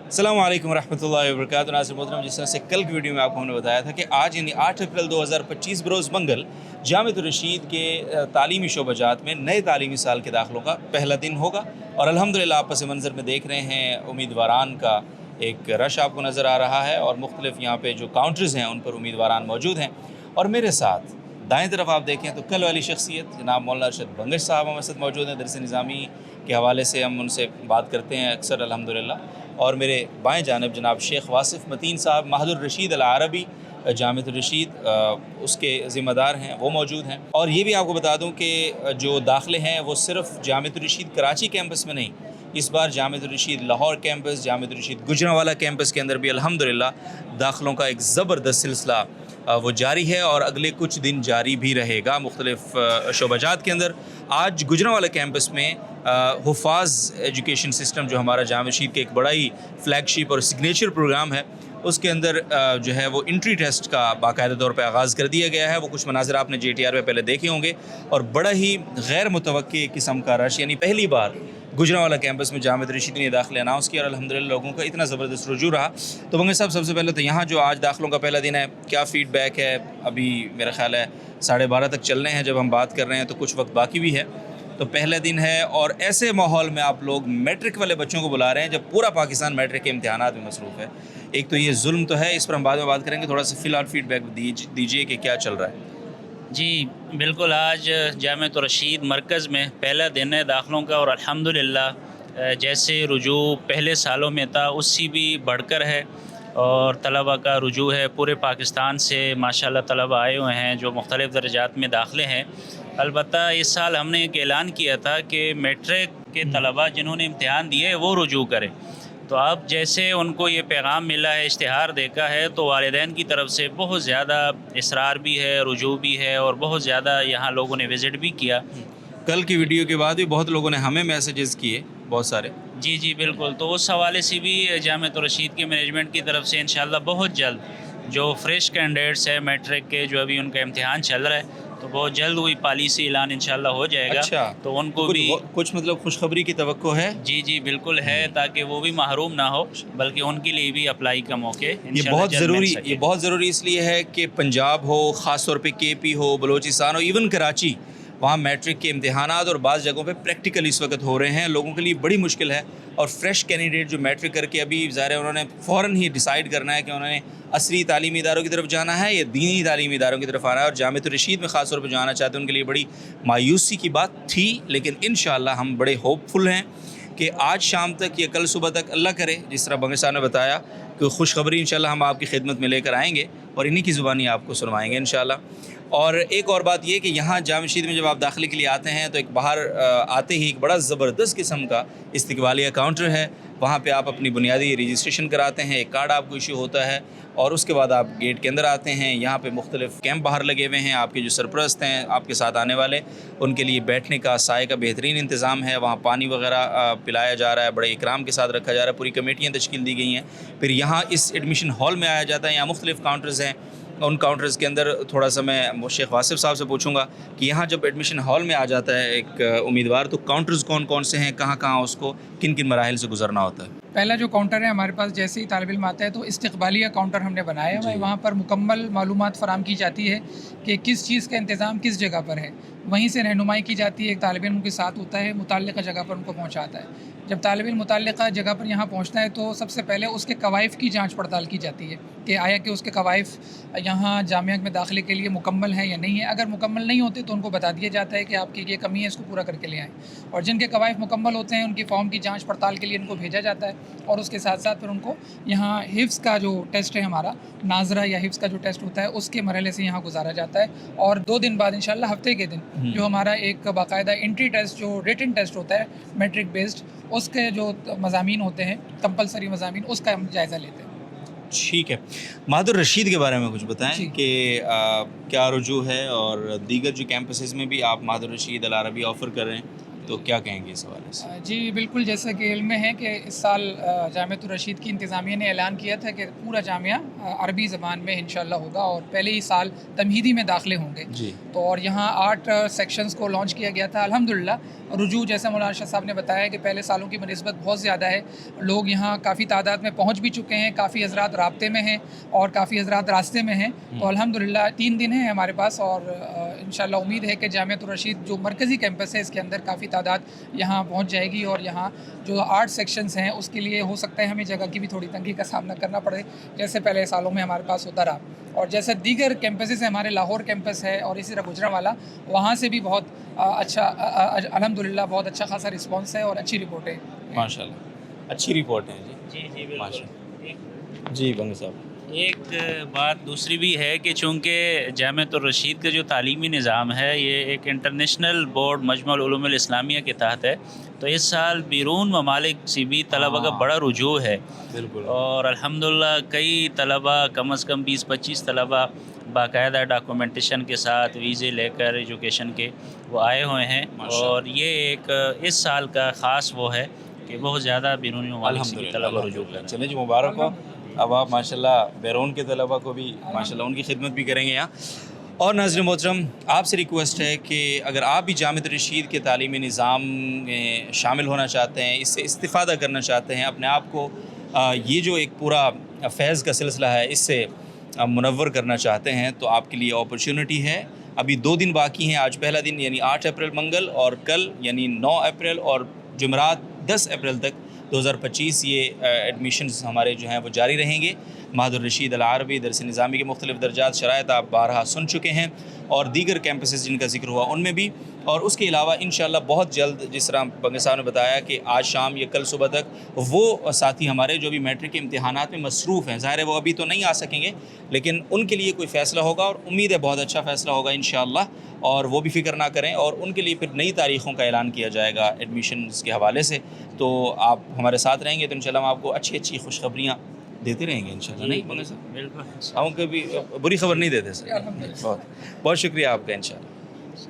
अस्सलाम वालेकुम रहमतुल्लाहि व बरकातहू। नाज़रीन मोहतरम, जिस तरह से कल की वीडियो में आपको हमने बताया था कि आज यानी 8 अप्रैल 2025 बरोज़ मंगल जामिअतुर रशीद के तालीमी शोबाजात में नए तालीमी साल के दाखिलों का पहला दिन होगा और अल्हम्दुलिल्लाह आप पस मंज़र में देख रहे हैं उम्मीदवारान का एक रश आपको नज़र आ रहा है और मुख्तलिफ यहाँ पे जो काउंटर्स हैं उन पर उम्मीदवारान मौजूद हैं। और मेरे साथ दाएं तरफ आप देखें तो कल वाली शख्सियत जनाब मौलाना अरशद बंगश साहब हमारे साथ मौजूद हैं। दरस निज़ामी के हवाले से हम उनसे बात करते हैं अक्सर अल्हम्दुलिल्लाह। और मेरे बाएं जानब जनाब शेख वासिफ़ मतीन साहब माहदुर रशीद अल अरबी जामिअतुर रशीद उसके ज़िम्मेदार हैं, वो मौजूद हैं। और ये भी आपको बता दूं कि जो दाखिले हैं वो सिर्फ जामिअतुर रशीद कराची कैंपस में नहीं, इस बार जामिअतुर रशीद लाहौर कैंपस, जामिअतुर रशीद गुजरांवाला कैंपस के अंदर भी अल्हम्दुलिल्लाह दाखिलों का एक ज़बरदस्त सिलसिला वो जारी है और अगले कुछ दिन जारी भी रहेगा मुख्तलिफ शोबाजात के अंदर। आज गुजरांवाला कैंपस में हुफ़ाज़ एजुकेशन सिस्टम जो हमारा जामिअतुर रशीद का एक बड़ा ही फ्लैगशिप और सिग्नेचर प्रोग्राम है, उसके अंदर जो है वो इंट्री टेस्ट का बाकायदा तौर पे आगाज़ कर दिया गया है। वो कुछ मनाज़िर आपने JTR में पहले देखे होंगे और बड़ा ही गैर मुतवक्की किस्म का रश, यानी पहली बार गुजरांवाला कैंपस में जामिअतुर रशीद ने दाखिले अनाउंस किया और अल्हम्दुलिल्लाह लोगों का इतना ज़बरदस्त रुजू रहा। तो बंगश साहब, सबसे पहले तो यहाँ जो आज दाखिलों का पहला दिन है, क्या फ़ीडबैक है? अभी मेरा ख़्याल है 12:30 तक चलने हैं जब हम बात कर रहे हैं, तो कुछ वक्त बाकी भी है। तो पहला दिन है और ऐसे माहौल में आप लोग मैट्रिक वाले बच्चों को बुला रहे हैं जब पूरा पाकिस्तान मैट्रिक के इम्तिहानात में मसरूफ़ है। एक तो ये जुल्म तो है, इस पर हम बाद में बात करेंगे। थोड़ा सा फ़िलहाल फ़ीडबैक दीजिए कि क्या चल रहा है। जी बिल्कुल, आज जामिअतुर रशीद मरकज़ में पहला दिन है दाखिलों का और अल्हम्दुलिल्लाह जैसे रुजू पहले सालों में था उससे भी बढ़कर है और तलबा का रुजू है। पूरे पाकिस्तान से माशाल्लाह तलबा आए हुए हैं जो मुख्तलिफ़ दर्जात में दाखिले हैं। अलबत्ता इस साल हमने एक ऐलान किया था कि मैट्रिक के तलबा जिन्होंने इम्तिहान दिए वो रुजू करें। तो अब जैसे उनको ये पैगाम मिला है, इश्तिहार देखा है, तो वालिदैन की तरफ से बहुत ज़्यादा इसरार भी है, रुजू भी है और बहुत ज़्यादा यहाँ लोगों ने विज़िट भी किया। कल की वीडियो के बाद भी बहुत लोगों ने हमें मैसेजेस किए, बहुत सारे। जी बिल्कुल, तो उस हवाले से भी जामिअतुर रशीद के मैनेजमेंट की तरफ से इंशाअल्लाह बहुत जल्द जो फ्रेश कैंडिडेट्स है मैट्रिक के, जो अभी उनका इम्तिहान चल रहा है, तो बहुत जल्द हुई पॉलिसी ऐलान इंशाअल्लाह हो जाएगा। अच्छा, तो उनको भी कुछ मतलब खुशखबरी की तवक्को है? जी बिल्कुल है, ताकि वो भी महरूम ना हो, बल्कि उनके लिए भी अप्लाई का मौके ये बहुत ज़रूरी इसलिए है कि पंजाब हो, ख़ास तौर पे KP हो, बलोचिस्तान हो, इवन कराची, वहाँ मैट्रिक के इम्तिहानात और बाज़ जगहों पे प्रैक्टिकल इस वक्त हो रहे हैं। लोगों के लिए बड़ी मुश्किल है और फ्रेश कैंडिडेट जो मैट्रिक करके अभी ज़ाहिर है उन्होंने फ़ौरन ही डिसाइड करना है कि उन्होंने असली तालीमी इदारों की तरफ जाना है या दीनी तालीमी इदारों की तरफ आना है। और जामिअतुर रशीद में ख़ास तौर पर जाना चाहते हैं उनके लिए बड़ी मायूसी की बात थी, लेकिन इंशाअल्लाह हम बड़े होपफुल हैं कि आज शाम तक या कल सुबह तक अल्लाह करे, जिस तरह बंगश साहब ने बताया कि खुशखबरी इंशाअल्लाह हम आपकी खिदमत में लेकर आएँगे और इन्हीं की ज़ुबानी आपको सुनवाएँगे इंशाअल्लाह। और एक और बात ये कि यहाँ जामिअतुर रशीद में जब आप दाखिले के लिए आते हैं तो एक बाहर आते ही एक बड़ा ज़बरदस्त किस्म का इस्तकबालिया काउंटर है। वहाँ पे आप अपनी बुनियादी रजिस्ट्रेशन कराते हैं, एक कार्ड आपको इशू होता है और उसके बाद आप गेट के अंदर आते हैं। यहाँ पे मुख्तलिफ़ कैंप बाहर लगे हुए हैं, आपके जो सरपरस्त हैं आपके साथ आने वाले, उनके लिए बैठने का साए का बेहतरीन इंतज़ाम है। वहाँ पानी वगैरह पिलाया जा रहा है, बड़े इकराम के साथ रखा जा रहा है, पूरी कमेटियाँ तश्कील दी गई हैं। फिर यहाँ इस एडमिशन हॉल में आया जाता है, यहाँ मुख्तलिफ़ काउंटर्स हैं। उन काउंटर्स के अंदर थोड़ा सा मैं शेख वासिफ़ साहब से पूछूंगा कि यहाँ जब एडमिशन हॉल में आ जाता है एक उम्मीदवार, तो काउंटर्स कौन कौन से हैं, कहाँ कहाँ उसको किन किन मराहिल से गुजरना होता है? पहला जो काउंटर है हमारे पास, जैसे ही तालिब इल्म आता है तो इस्तकबालिया काउंटर हमने बनाया है। वहाँ पर मुकम्मल मालूमात फ़राहम की जाती है कि किस चीज़ का इंतज़ाम किस जगह पर है। वहीं से रहनुमाई की जाती है, एक तालिब इल्म के साथ होता है, मुतल्लिक़ा जगह पर उनको पहुँचाता है। जब तालिब इल्म मुतल्लिक़ा जगह पर यहाँ पहुँचता है तो सबसे पहले उसके कवाइफ़ की जाँच पड़ताल की जाती है कि आया कि उसके कवाइफ़ यहाँ जामिया में दाखिले के लिए मुकम्मल हैं या नहीं है। अगर मुकम्मल नहीं होते तो उनको बता दिया जाता है कि आपकी ये कमी है, इसको पूरा करके ले आएँ। और जिनके कवाइफ़ मुकम्मल होते हैं उनकी फ़ॉर्म की जाँच पड़ताल के लिए इनको भेजा जाता है और उसके साथ साथ फिर उनको यहाँ हिफ्ज़ का जो टेस्ट है हमारा, नाज़रा या हिफ्ज़ का जो टेस्ट होता है, उसके मरहले से यहाँ गुजारा जाता है। और 2 दिन बाद इंशाअल्लाह हफ्ते के दिन जो हमारा एक बाकायदा एंट्री टेस्ट, जो रिटन टेस्ट होता है मैट्रिक बेस्ड, उसके जो मज़ामीन होते हैं कंपलसरी मज़ामीन, उसका हम जायज़ा लेते हैं। ठीक है, माहदुर रशीद के बारे में कुछ बताएं कि क्या रुजू है और दीगर जो कैंपसेस में भी आप माहदुर रशीद अल अरबी ऑफ़र कर रहे हैं? تو کیا کہیں گے اس حوالے سے؟ جی بالکل، جیسا کہ علم میں ہے کہ اس سال جامعۃ الرشید کی انتظامیہ نے اعلان کیا تھا کہ پورا جامعہ عربی زبان میں انشاءاللہ ہوگا اور پہلے ہی سال تمہیدی میں داخلے ہوں گے. جی تو اور یہاں 8 سیکشنز کو لانچ کیا گیا تھا. الحمدللہ رجوع جیسا مولانا شاہ صاحب نے بتایا کہ پہلے سالوں کی بنسبت بہت زیادہ ہے. لوگ یہاں کافی تعداد میں پہنچ بھی چکے ہیں, کافی حضرات رابطے میں ہیں اور کافی حضرات راستے میں ہیں. تو الحمدللہ 3 دن ہیں ہمارے پاس اور انشاءاللہ امید ہے کہ جامعۃ الرشید جو مرکزی کیمپس ہے اس کے اندر کافی تعداد یہاں پہنچ جائے گی اور یہاں جو 8 سیکشنز ہیں اس کے لیے ہو سکتا ہے ہمیں جگہ کی بھی تھوڑی تنگی کا سامنا کرنا پڑے جیسے پہلے سالوں میں ہمارے پاس ہوتا رہا. اور جیسے دیگر کیمپسز ہیں, ہمارے لاہور کیمپس ہے اور اسی طرح گجرانوالہ, وہاں سے بھی بہت اچھا الحمدللہ بہت اچھا خاصا رسپانس ہے اور اچھی رپورٹیں. ماشاء اللہ اچھی رپورٹ ہے. جی جی بالکل. جی بنگا صاحب, ایک بات دوسری بھی ہے کہ چونکہ جامعۃ الرشید کا جو تعلیمی نظام ہے یہ ایک انٹرنیشنل بورڈ مجمع العلوم الاسلامیہ کے تحت ہے, تو اس سال بیرون ممالک سے بھی طلباء کا بڑا رجوع ہے. بالکل. اور الحمدللہ کئی طلباء کم از کم 20-25 طلباء باقاعدہ ڈاکومنٹیشن کے ساتھ ویزے لے کر ایجوکیشن کے وہ آئے ہوئے ہیں. اور یہ ایک اس سال کا خاص وہ ہے کہ بہت زیادہ بیرونی ممالک سے بھی طلباء رجوع کر رہے ہیں. چلیں جی, مبارک ہو. اب آپ ماشاءاللہ بیرون کے طلباء کو بھی ماشاءاللہ ان کی خدمت بھی کریں گے یہاں. اور ناظرین محترم, آپ سے ریکویسٹ ہے کہ اگر آپ بھی جامعۃ الرشید کے تعلیمی نظام میں شامل ہونا چاہتے ہیں, اس سے استفادہ کرنا چاہتے ہیں, اپنے آپ کو یہ جو ایک پورا فیض کا سلسلہ ہے اس سے منور کرنا چاہتے ہیں, تو آپ کے لیے اپرچونٹی ہے. ابھی 2 دن باقی ہیں. آج پہلا دن یعنی 8 اپریل منگل, اور کل یعنی 9 اپریل اور جمعرات 10 اپریل تک 2025 یہ ایڈمیشنز ہمارے جو ہیں وہ جاری رہیں گے. معہد الرشید العربی درس نظامی کے مختلف درجات شرائط آپ بارہا سن چکے ہیں, اور دیگر کیمپسز جن کا ذکر ہوا ان میں بھی. اور اس کے علاوہ انشاءاللہ بہت جلد, جس طرح بنگا صاحب نے بتایا کہ آج شام یا کل صبح تک وہ ساتھی ہمارے جو بھی میٹرک کے امتحانات میں مصروف ہیں, ظاہر ہے وہ ابھی تو نہیں آ سکیں گے, لیکن ان کے لیے کوئی فیصلہ ہوگا اور امید ہے بہت اچھا فیصلہ ہوگا انشاءاللہ. اور وہ بھی فکر نہ کریں, اور ان کے لیے پھر نئی تاریخوں کا اعلان کیا جائے گا ایڈمیشنز کے حوالے سے. تو آپ ہمارے ساتھ رہیں گے تو انشاءاللہ ہم آپ کو اچھی اچھی خوشخبریاں دیتے رہیں گے انشاءاللہ. نہیں بنگا صاحب, بالکل ہم کبھی بری خبر نہیں دیتے سر. بہت بہت شکریہ آپ کا انشاءاللہ.